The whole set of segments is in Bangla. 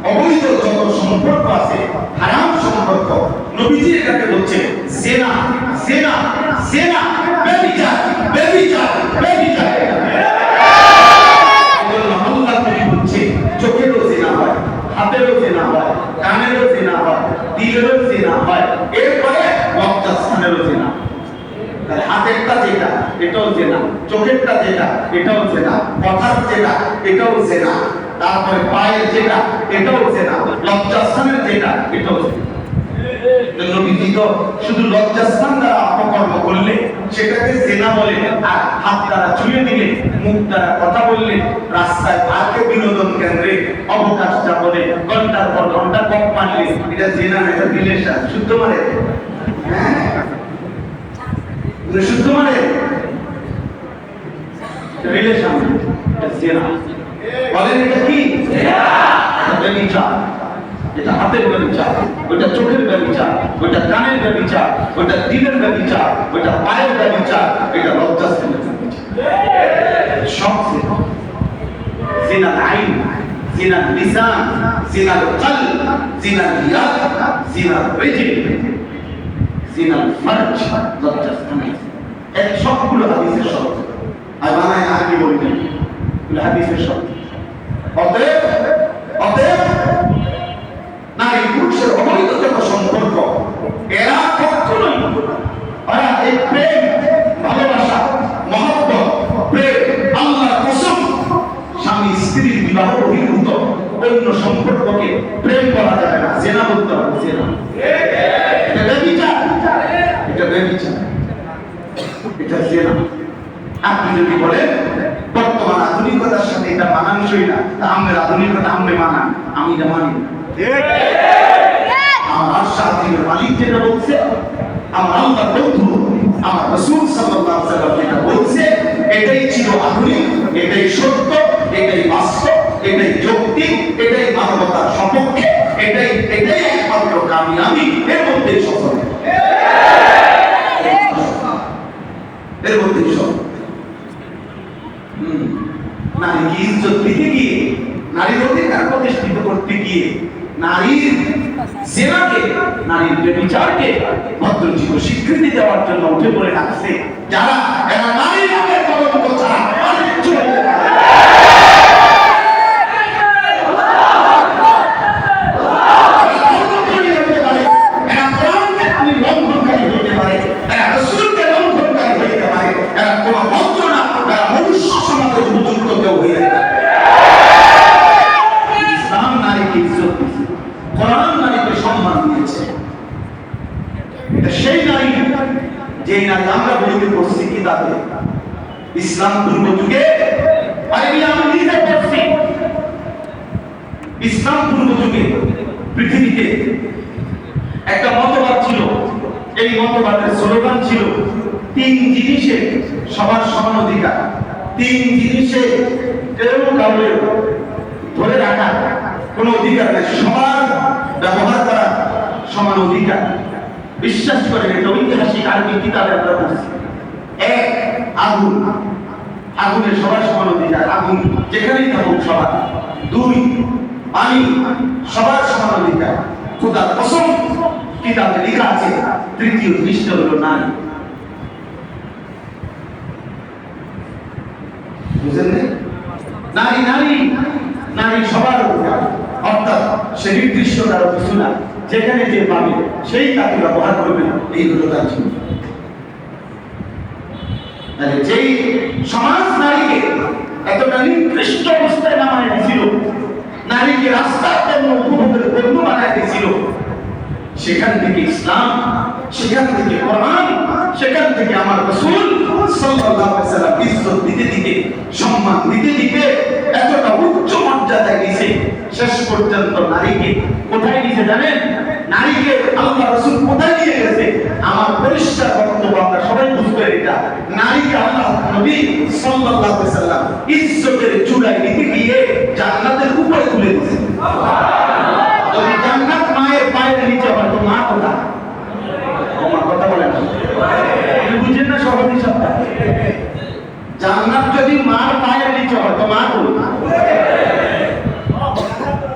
অবৈধ যত সম্পর্ক আছে, হারাম সম্পর্ক, নবীজি এটাকে বলছে জিনা, জিনা, জিনা, ব্যভিচার, ব্যভিচার, ব্যভিচার। আল্লাহ নবী বলছে চোখেরও জিনা হয়, হাতেরও জিনা হয়, কানেরও জিনা হয়, দিলেরও জিনা হয়, এরপরে লজ্জাস্থানেরও জিনা। হাতেরটা যেটা এটাও জেনা, চোখেরটা যেটা এটাও জেনা, কথার যেটা এটাও জেনা, তারপরে পায়ের যেটা এটাও জেনা, লজ্জাস্থানের যেটা এটাও জেনা। নবীজি তো শুধু লজ্জাস্থান দ্বারা অপকর্ম করলে সেটাকে জেনা বলে, আর হাত দ্বারা ছুঁয়ে দিলে, মুখ দ্বারা কথা বললে, রাস্তায় পার্কে বিনোদন কেন্দ্রে অবকাশ যাপনে ঘন্টার পর ঘন্টা কপ মারলে এটা জেনা না, এটা রিলেশন। শুদ্ধ মানে শুদ্ধ মানে রিলেশন, জিনা বলেন। এটা কি? ব্যভিচার। এটা হাতের ব্যভিচার, ওটা চোখের ব্যভিচার, ওটা কানের ব্যভিচার, ওটা দিলের ব্যভিচার, ওটা পায়ের ব্যভিচার, এটা লজ্জাস্থানের ব্যভিচার। সব জিনা আইন, জিনা লিসান, জিনা কলব, জিনা নিয়াত, জিনা রিজিক, জিনা ফরজ, লজ্জাস্থানের। এই সবগুলো হাদিসের শব্দ, আর বানায় আরবি বলবেন, এগুলো হাদিসের শব্দ। অতএব অতএব নারী পুরুষের অবৈধ যত সম্পর্ক, এরা কখনোই ওরা এই প্রেম, ভালোবাসা, মহব্বত, প্রেম, আল্লাহর কসম, স্বামী স্ত্রীর বিবাহ বহির্ভূত অন্য সম্পর্ককে প্রেম বলা যাবে না, জেনা বলতে হবে। জেনা এটা ব্যভিচার, এটা ব্যভিচার, এটা জেনা। আপনি যদি বলেন বর্তমান আধুনিকতার সাথে এটা মানানসই না, তা আমরা আধুনিকতা আমরা মানান, আমি এটা মানি না। আমার শাস্ত্রের মালিক যেটা বলছে, আমার আল্লাহর বন্ধু আমার রাসূল সাল্লাল্লাহু আলাইহি ওয়াসাল্লাম যেটা বলছে, এটাই ছিল আধুনিক, এটাই সত্য, এটাই বাস্তব, এটাই যৌক্তিক, এটাই মানবতার সপক্ষে, এটাই এটাই একমাত্র কামিয়াবি। এর মধ্যে সফল, এর মধ্যে সফল। নারীকে ইজ্জত দিতে গিয়ে, নারীর অধিকার প্রতিষ্ঠিত করতে গিয়ে, নারীর সেবাকে, নারীর ব্যভিচারকে ভদ্রচিত স্বীকৃতি দেওয়ার জন্য উঠে পড়ে লাগছে যারা, এরা নারী নামের কলঙ্ক ছাড়া আর কিছু হতে পারে না। আমরা বলতে করছি কিতাবে ইসলাম পূর্ব যুগে, আমি নিজে পড়ছি, ইসলাম পূর্ব যুগে পৃথিবীতে একটা মতবাদ ছিল। এই মতবাদের স্লোগান ছিল তিন জিনিসে সবার সমান অধিকার, তিন জিনিসে কেউ কাউকে ধরে রাখা কোনো অধিকার নেই, সবার ব্যবহার করা সমান অধিকার। বিশ্বাস করেন এটা ঐতিহাসিক আরবি কিতাবে আমরা পড়ছি। এক, আগুন, আগুনের সবার সমান অধিকার, আগুন যেখানেই থাকুক সবার। দুই, পানি, সবার সমান অধিকার, খোদার কসম কিতাবে লেখা আছে। তৃতীয় জিনিসটা হলো নারী। বুঝলেন? নারী নারী নারী সবার অধিকার, অর্থাৎ সে নির্দিষ্ট কারো কিছু না, যেখানে যে পাবে সেই তাকে ব্যবহার করবে, এই হলো তার জীবন। যেই সমাজ নারীকে এতটা নিকৃষ্ট অবস্থায় নামায় দিয়েছিল, নারীকে রাস্তার জন্য উপভোগের পণ্য বানায় দিয়েছিল, সেখান থেকে ইসলাম, সেখান থেকে কোরআন, সেখান থেকে আমার রাসূল সাল্লাল্লাহু আলাইহি ওয়াসাল্লাম ইজ্জত দিতে দিতে, সম্মান দিতে দিতে এতটা উচ্চ মর্যাদায় দিয়েছে। শেষ পর্যন্ত নারীকে কোথায় নিয়ে জানেন? নারীকে আল্লাহ রাসূল কোথায় নিয়ে গেছে? আমার পরিষ্কার বক্তব্য, আমরা সবাই বুঝতে এটা, নারীকে আল্লাহ নবী সাল্লাল্লাহু আলাইহি ওয়াসাল্লাম ইজ্জতের চূড়ায় নিতে গিয়ে জান্নাতের উপরে তুলে দিয়েছে। যদি জান্নাত মায়ের পায়ের নিচে হয় তো মা কোথায়? আমার কথা বলেন না, বুঝেন না সহজ হিসাবটা? জান্নাত যদি মার পায়ের নিচে হয় তো মা কোথায়?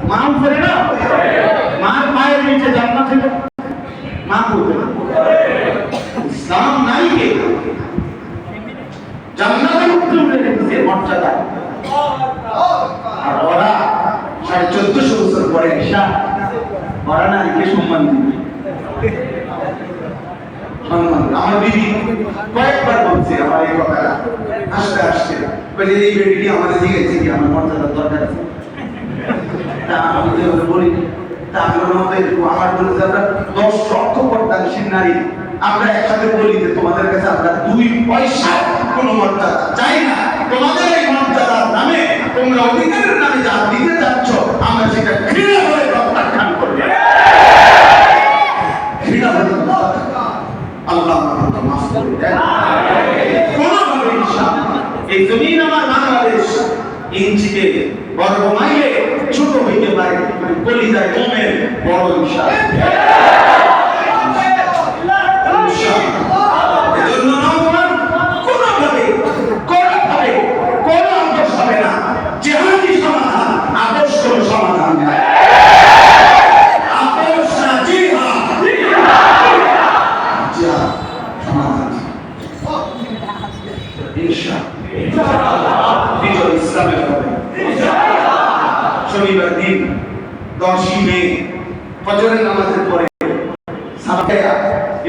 মা করে না? মার পায়ের নিচে জান্নাত থেকে মা করবে না। ইসলাম নাই কে জান্নাতের উপরে উঠে রেখেছে মর্যাদা। আর ওরা 1450 বছর পরে এসা ওরা নারীকে সম্মান দিবে। আমার দিদি কয়েকবার বলছে আমার এই কথাটা, হাসতে হাসতে বলে এই বেটিটি আমাদের জিজ্ঞেস কি আমার মর্যাদার দরকার আছে। তা আমি যেভাবে বলি তা আমার মতো এরকম আমার বলে যে আমরা 10 লক্ষ পর্দানশীল নারী আমরা একসাথে বলি যে তোমাদের কাছে আমরা 2 পয়সা কোনো মর্যাদা চাই না। তোমাদের এই মর্যাদার নামে তোমরা অধিকারের নামে যা দিতে যাচ্ছ আমরা সেটা ঘৃণা করে প্রত্যাখ্যান করব। ঘৃণা করে আল্লাহ আমাদের মাফ করে দেন। কোনভাবে ইনশাআল্লাহ এই জমিন আমার বাংলাদেশ ইঞ্চিতে বড় মাইলে ছোট হইতে পারে, কলিজায় মোমের বড় ইনশাআল্লাহ। এজন্য নওজোয়ান কোনভাবে কোন আদর্শ হবে না জিহাদি সমাধান, আদর্শ কোনো সমাধান নাই। আদর্শ জিহাদ সমাধান ইনশাআল্লাহ বিজয় ইসলামের হবে। শনিবার দিন 10 মে ফজরের নামাজের পরে সালায়া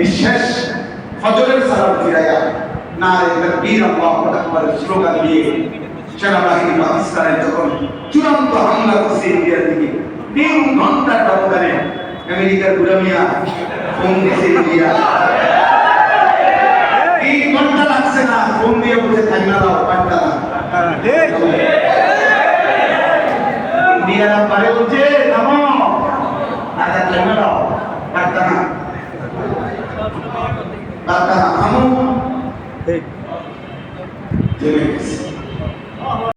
এই শেষ ফজরের সালাত ফিরায়া নারে তাকবীর আল্লাহু আকবার স্লোগান দিয়ে সেনাবাহিনী পাকিস্তানের যখন চূড়ান্ত হামলা করছে ইন্ডিয়ার দিকে 3 ঘন্টার ব্যবধানে আমেরিকার গুলামিয়া ফোন দিয়েছে ইন্ডিয়া। 3 ঘন্টা লাগছে না, ফোন দিয়ে বলছে থাইমা দাও পাল্টা না। ইন্ডিয়ার পারে বলছে নামো আচ্ছা থাইমা দাও পাল্টা না পাল্টা না থামো।